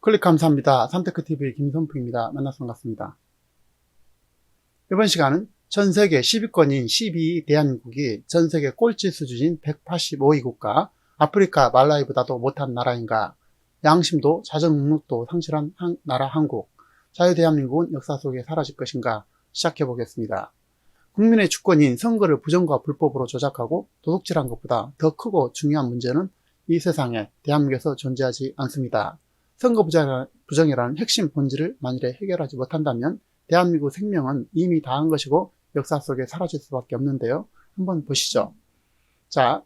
클릭 감사합니다. 삼테크TV 김선풍입니다. 만나서 반갑습니다. 이번 시간은 전세계 10위권인 12위 대한민국이 전세계 꼴찌 수준인 185위 국가, 아프리카 말라위보다도 못한 나라인가, 양심도 자정능력도 상실한 나라 한국, 자유대한민국은 역사 속에 사라질 것인가 시작해 보겠습니다. 국민의 주권인 선거를 부정과 불법으로 조작하고 도둑질한 것보다 더 크고 중요한 문제는 이 세상에 대한민국에서 존재하지 않습니다. 선거 부정이라는 핵심 본질을 만일에 해결하지 못한다면 대한민국 생명은 이미 다한 것이고 역사 속에 사라질 수밖에 없는데요. 한번 보시죠. 자,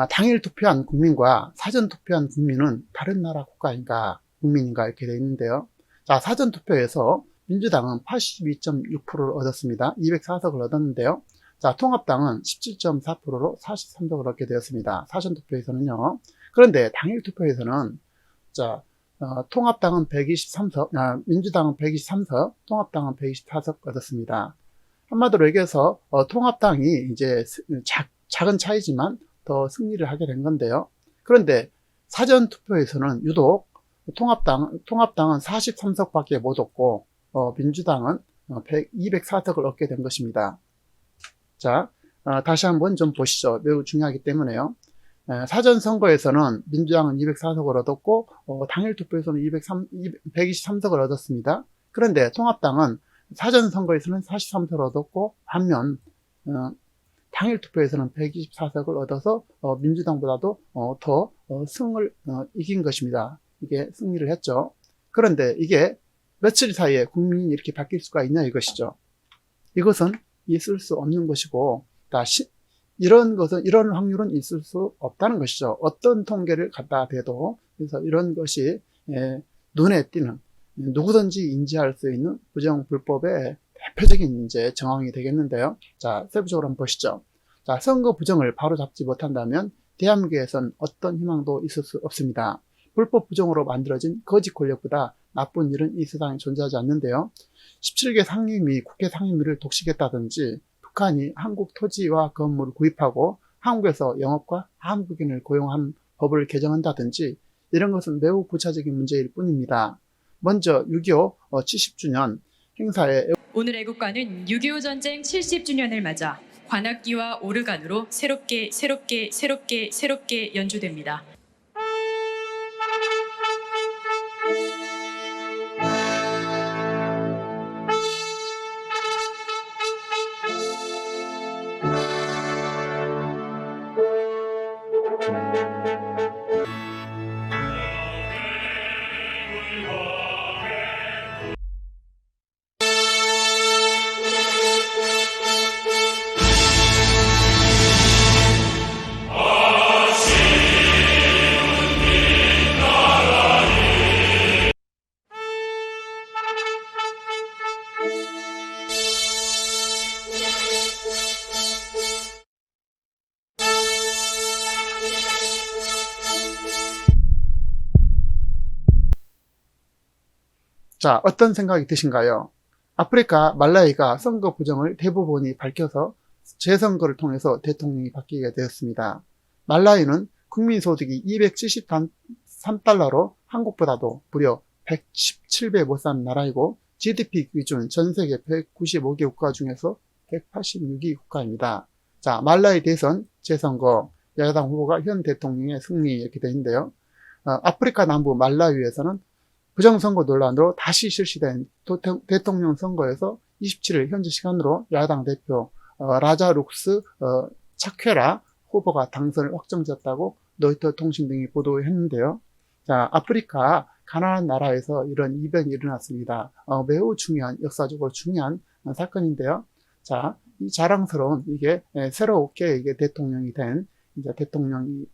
당일 투표한 국민과 사전 투표한 국민은 다른 나라 국가인가 국민인가 이렇게 되어 있는데요. 자, 사전 투표에서 민주당은 82.6%를 얻었습니다. 204석을 얻었는데요. 자, 통합당은 17.4%로 43석을 얻게 되었습니다. 사전 투표에서는요. 그런데 당일 투표에서는 자, 통합당은 123석, 민주당은 123석, 통합당은 124석 얻었습니다. 한마디로 얘기해서 통합당이 이제 작은 차이지만 더 승리를 하게 된 건데요. 그런데 사전 투표에서는 유독 통합당은 43석밖에 못 얻고 민주당은 204석을 얻게 된 것입니다. 자, 다시 한번 좀 보시죠. 매우 중요하기 때문에요. 사전 선거에서는 민주당은 204석을 얻었고 당일 투표에서는 123석을 얻었습니다. 그런데 통합당은 사전 선거에서는 43석을 얻었고 반면 당일 투표에서는 124석을 얻어서 민주당보다도 더 승을 이긴 것입니다. 이게 승리를 했죠. 그런데 이게 며칠 사이에 국민이 이렇게 바뀔 수가 있냐 이것이죠. 이것은 있을 수 없는 것이고 이런 확률은 있을 수 없다는 것이죠. 어떤 통계를 갖다 대도. 그래서 이런 것이 눈에 띄는, 누구든지 인지할 수 있는 부정불법의 대표적인 이제 정황이 되겠는데요. 자, 세부적으로 한번 보시죠. 자, 선거 부정을 바로잡지 못한다면 대한민국에선 어떤 희망도 있을 수 없습니다. 불법 부정으로 만들어진 거짓 권력보다 나쁜 일은 이 세상에 존재하지 않는데요. 17개 상임위, 국회 상임위를 독식했다든지 북한이 한국 토지와 건물을 구입하고 한국에서 영업과 한국인을 고용한 법을 개정한다든지 이런 것은 매우 구체적인 문제일 뿐입니다. 먼저 6.25 70주년 행사에 오늘 애국가는 6.25 전쟁 70주년을 맞아 관악기와 오르간으로 새롭게 연주됩니다. 자, 어떤 생각이 드신가요? 아프리카 말라위가 선거 부정을 대부분이 밝혀서 재선거를 통해서 대통령이 바뀌게 되었습니다. 말라위는 국민소득이 273달러로 한국보다도 무려 117배 못 사는 나라이고 GDP 기준 전세계 195개 국가 중에서 186위 국가입니다. 자, 말라위 대선 재선거 야당 후보가 현 대통령의 승리 이렇게 되어 있는데요. 아프리카 남부 말라위에서는 부정선거 논란으로 다시 실시된 대통령 선거에서 27일 현지 시간으로 야당 대표 라자룩스 차퀘라 후보가 당선을 확정지었다고 로이터 통신 등이 보도했는데요. 자, 아프리카 가난한 나라에서 이런 이변이 일어났습니다. 매우 중요한, 역사적으로 중요한 사건인데요. 자, 이 자랑스러운 이게 새롭게 이게 대통령이 된 이제 대통령이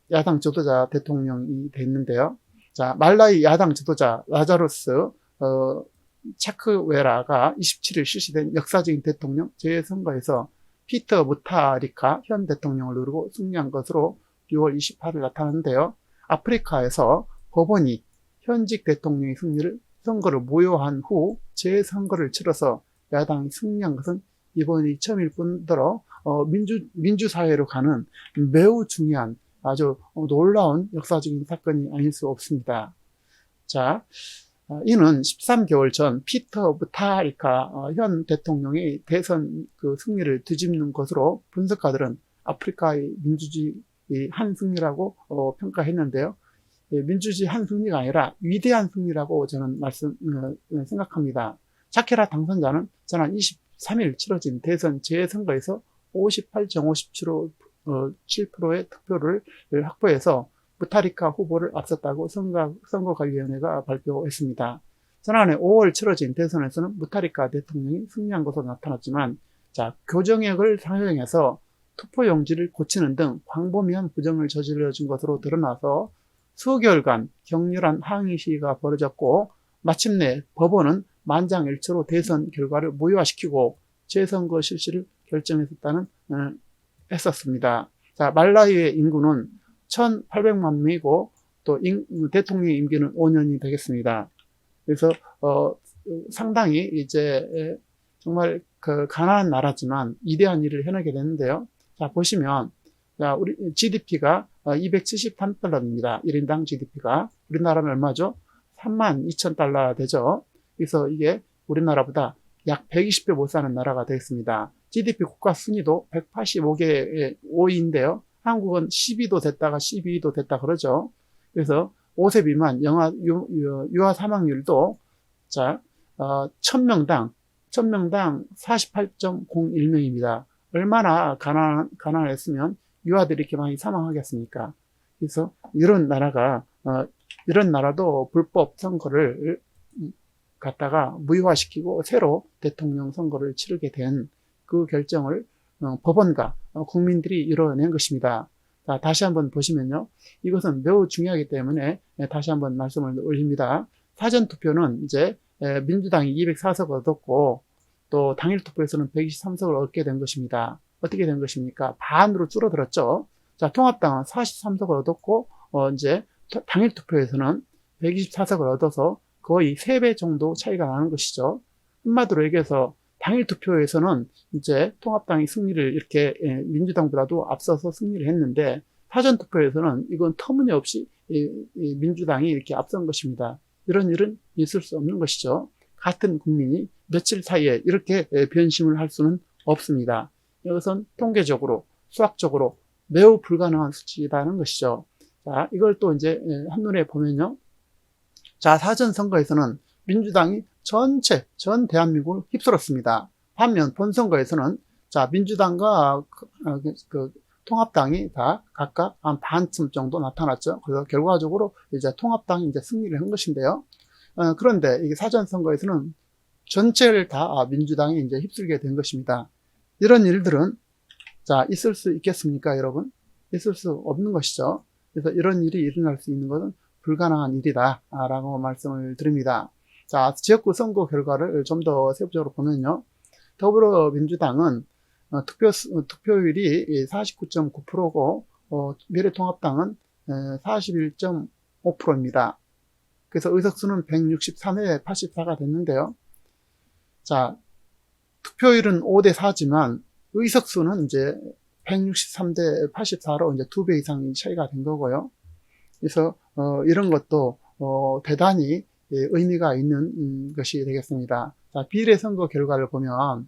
야당 지도자 대통령이 됐는데요. 자, 말라위 야당 지도자 라자루스 차크웨라가 27일 실시된 역사적인 대통령 재선거에서 피터 무타리카 현 대통령을 누르고 승리한 것으로 6월 28일 나타났는데요. 아프리카에서 법원이 현직 대통령의 선거를 무효한 후 재선거를 치러서 야당이 승리한 것은 이번이 처음일 뿐더러 민주사회로 가는 매우 중요한 아주 놀라운 역사적인 사건이 아닐 수 없습니다. 자, 이는 13개월 전 피터 무타리카 현 대통령의 대선 승리를 뒤집는 것으로 분석가들은 아프리카의 민주주의 한 승리라고 평가했는데요. 민주주의 한 승리가 아니라 위대한 승리라고 저는 생각합니다. 차케라 당선자는 지난 23일 치러진 대선 재선거에서 58.57%의 득표를 확보해서 무타리카 후보를 앞섰다고 선거관리위원회가 발표했습니다. 지난해 5월 치러진 대선에서는 무타리카 대통령이 승리한 것으로 나타났지만, 교정액을 사용해서 투표용지를 고치는 등 광범위한 부정을 저질러준 것으로 드러나서 수개월간 격렬한 항의 시위가 벌어졌고, 마침내 법원은 만장일치로 대선 결과를 무효화시키고 재선거 실시를 했었습니다. 말라위의 인구는 1,800만 명이고 또 대통령 임기는 5년이 되겠습니다. 그래서 상당히 이제 정말 가난한 나라지만 위대한 일을 해내게 되는데요. 보시면 우리 GDP가 273달러입니다. 1인당 GDP가 우리나라는 얼마죠? 32,000달러 되죠. 그래서 이게 우리나라보다 약 120배 못 사는 나라가 되겠습니다. GDP 국가 순위도 185개의 5위인데요. 한국은 10위도 됐다가 12위도 됐다 그러죠. 그래서 5세 미만 유아 사망률도 1000명당 48.01명입니다. 얼마나 가난했으면 유아들이 이렇게 많이 사망하겠습니까? 그래서 이런 나라도 불법 선거를 갖다가 무효화시키고 새로 대통령 선거를 치르게 된 그 결정을 법원과 국민들이 이뤄낸 것입니다. 다시 한번 보시면요. 이것은 매우 중요하기 때문에 다시 한번 말씀을 올립니다. 사전투표는 이제 민주당이 204석을 얻었고 또 당일 투표에서는 123석을 얻게 된 것입니다. 어떻게 된 것입니까? 반으로 줄어들었죠. 통합당은 43석을 얻었고 이제 당일 투표에서는 124석을 얻어서 거의 3배 정도 차이가 나는 것이죠. 한마디로 얘기해서 당일 투표에서는 이제 통합당이 승리를 이렇게 민주당보다도 앞서서 승리를 했는데 사전 투표에서는 이건 터무니없이 민주당이 이렇게 앞선 것입니다. 이런 일은 있을 수 없는 것이죠. 같은 국민이 며칠 사이에 이렇게 변심을 할 수는 없습니다. 이것은 통계적으로, 수학적으로 매우 불가능한 수치라는 것이죠. 이걸 또 이제 한눈에 보면요. 사전 선거에서는 민주당이 전 대한민국을 휩쓸었습니다. 반면 본선거에서는 민주당과 통합당이 다 각각 한 반쯤 정도 나타났죠. 그래서 결과적으로 이제 통합당이 이제 승리를 한 것인데요. 그런데 이게 사전 선거에서는 전체를 다 민주당이 이제 휩쓸게 된 것입니다. 이런 일들은 있을 수 있겠습니까, 여러분? 있을 수 없는 것이죠. 그래서 이런 일이 일어날 수 있는 것은 불가능한 일이다 라고 말씀을 드립니다. 지역구 선거 결과를 좀 더 세부적으로 보면요. 더불어민주당은 투표율이 49.9%고 미래통합당은 41.5%입니다. 그래서 의석수는 163에 84가 됐는데요. 투표율은 5대 4지만 의석수는 이제 163대 84로 이제 2배 이상의 차이가 된 거고요. 그래서 이런 것도 대단히 의미가 있는 것이 되겠습니다. 비례 선거 결과를 보면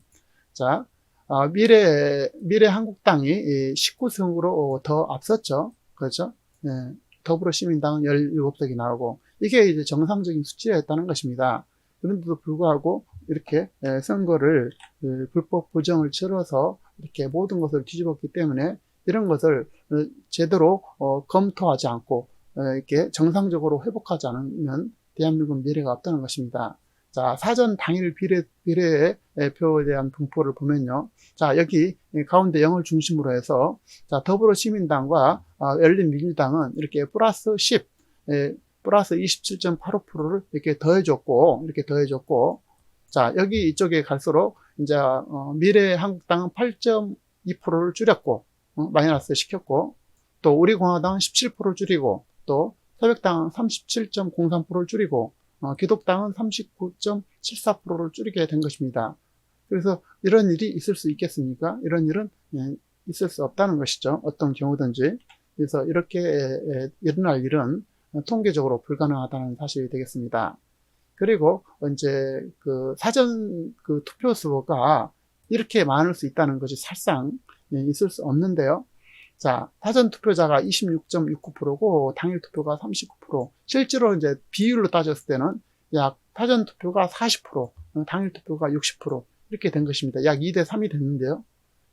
미래한국당이 19석으로 더 앞섰죠. 그렇죠? 더불어시민당은 17석이 나오고 이게 이제 정상적인 수치였다는 것입니다. 그런데도 불구하고 이렇게 선거를 불법 부정을 치러서 이렇게 모든 것을 뒤집었기 때문에 이런 것을 제대로 검토하지 않고 이렇게 정상적으로 회복하지 않으면 대한민국 미래가 없다는 것입니다. 사전 당일 비례의 표에 대한 분포를 보면요. 여기 가운데 0을 중심으로 해서 더불어시민당과 열린민주당은 이렇게 플러스 10, 플러스 27.85%를 이렇게 더해줬고, 여기 이쪽에 갈수록 이제 미래한국당은 8.2%를 줄였고, 마이너스 시켰고, 또 우리공화당은 17%를 줄이고, 또 새벽당은 37.03%를 줄이고, 기독당은 39.74%를 줄이게 된 것입니다. 그래서 이런 일이 있을 수 있겠습니까? 이런 일은 있을 수 없다는 것이죠. 어떤 경우든지. 그래서 이렇게 일어날 일은 통계적으로 불가능하다는 사실이 되겠습니다. 그리고 이제 그 사전 그 투표 수가 이렇게 많을 수 있다는 것이 사실상 있을 수 없는데요. 자, 사전 투표자가 26.69%고 당일 투표가 39%. 실제로 이제 비율로 따졌을 때는 약 사전 투표가 40%, 당일 투표가 60% 이렇게 된 것입니다. 약 2대 3이 됐는데요.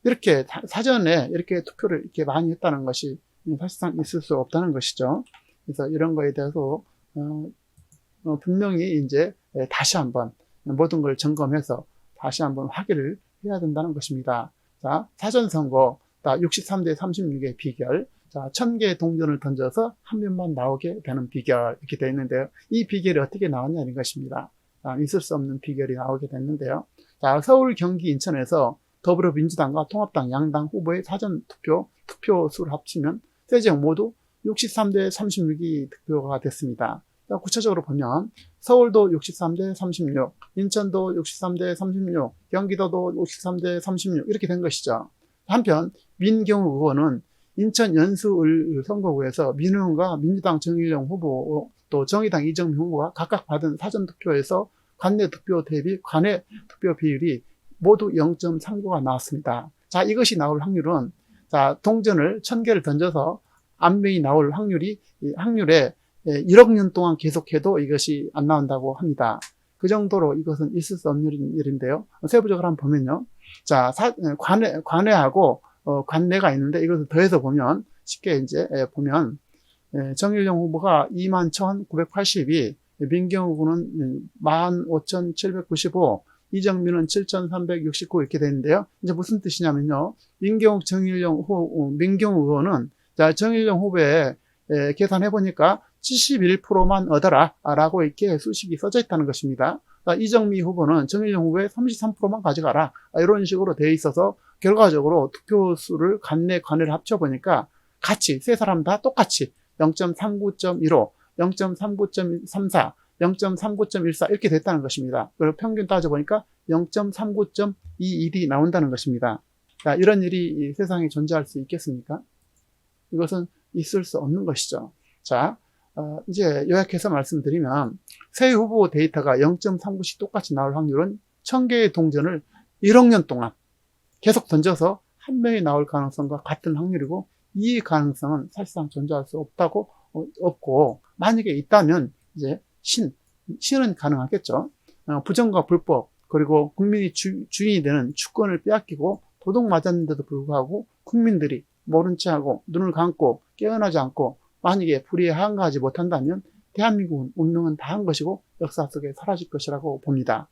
이렇게 사전에 이렇게 투표를 이렇게 많이 했다는 것이 사실상 있을 수 없다는 것이죠. 그래서 이런 거에 대해서 분명히 이제 다시 한번 모든 걸 점검해서 다시 한번 확인을 해야 된다는 것입니다. 자, 사전선거 63대 36의 비결. 자, 1000개의 동전을 던져서 한 명만 나오게 되는 비결 이렇게 되어 있는데요. 이 비결이 어떻게 나왔냐는 것입니다. 자, 있을 수 없는 비결이 나오게 됐는데요. 자, 서울, 경기, 인천에서 더불어민주당과 통합당 양당 후보의 사전 투표 수를 합치면 세 지역 모두 63대 36이 득표가 됐습니다. 자, 구체적으로 보면 서울도 63대 36, 인천도 63대 36, 경기도도 63대 36 이렇게 된 것이죠. 한편 민경우 의원은 인천 연수을 선거구에서 민의원과 민주당 정일영 후보 또 정의당 이정미 후보가 각각 받은 사전투표에서 관내 투표 대비 관내 투표 비율이 모두 0.39가 나왔습니다. 자, 이것이 나올 확률은 자, 동전을 1000개를 던져서 안명이 나올 확률에 1억 년 동안 계속해도 이것이 안 나온다고 합니다. 그 정도로 이것은 있을 수 없는 일인데요. 세부적으로 한번 보면요. 자, 관내하고 관내가 있는데 이것을 더해서 보면 쉽게 이제 보면 정일영 후보가 21,982, 민경우 군은 15,795, 이정민은 7,369 이렇게 되는데요. 이제 무슨 뜻이냐면요. 민경우 의원은 자, 정일영 후보의 계산해 보니까 71%만 얻어라 라고 이렇게 수식이 써져 있다는 것입니다. 이정미 후보는 정일영 후보의 33%만 가져가라 이런 식으로 되어 있어서 결과적으로 투표수를 관내를 합쳐보니까 같이 세 사람 다 똑같이 0.39.15, 0.39.34, 0.39.14 이렇게 됐다는 것입니다. 그리고 평균 따져보니까 0.39.21이 나온다는 것입니다. 자, 이런 일이 세상에 존재할 수 있겠습니까? 이것은 있을 수 없는 것이죠. 자, 이제 요약해서 말씀드리면 세 후보 데이터가 0.39씩 똑같이 나올 확률은 1000개의 동전을 1억 년 동안 계속 던져서 한 명이 나올 가능성과 같은 확률이고 이 가능성은 사실상 존재할 수 없고 만약에 있다면 이제 신은 가능하겠죠. 부정과 불법 그리고 국민이 주인이 되는 주권을 빼앗기고 도둑 맞았는데도 불구하고 국민들이 모른 채 하고 눈을 감고 깨어나지 않고 만약에 불의에 한가하지 못한다면 대한민국은 운명은 다한 것이고 역사 속에 사라질 것이라고 봅니다.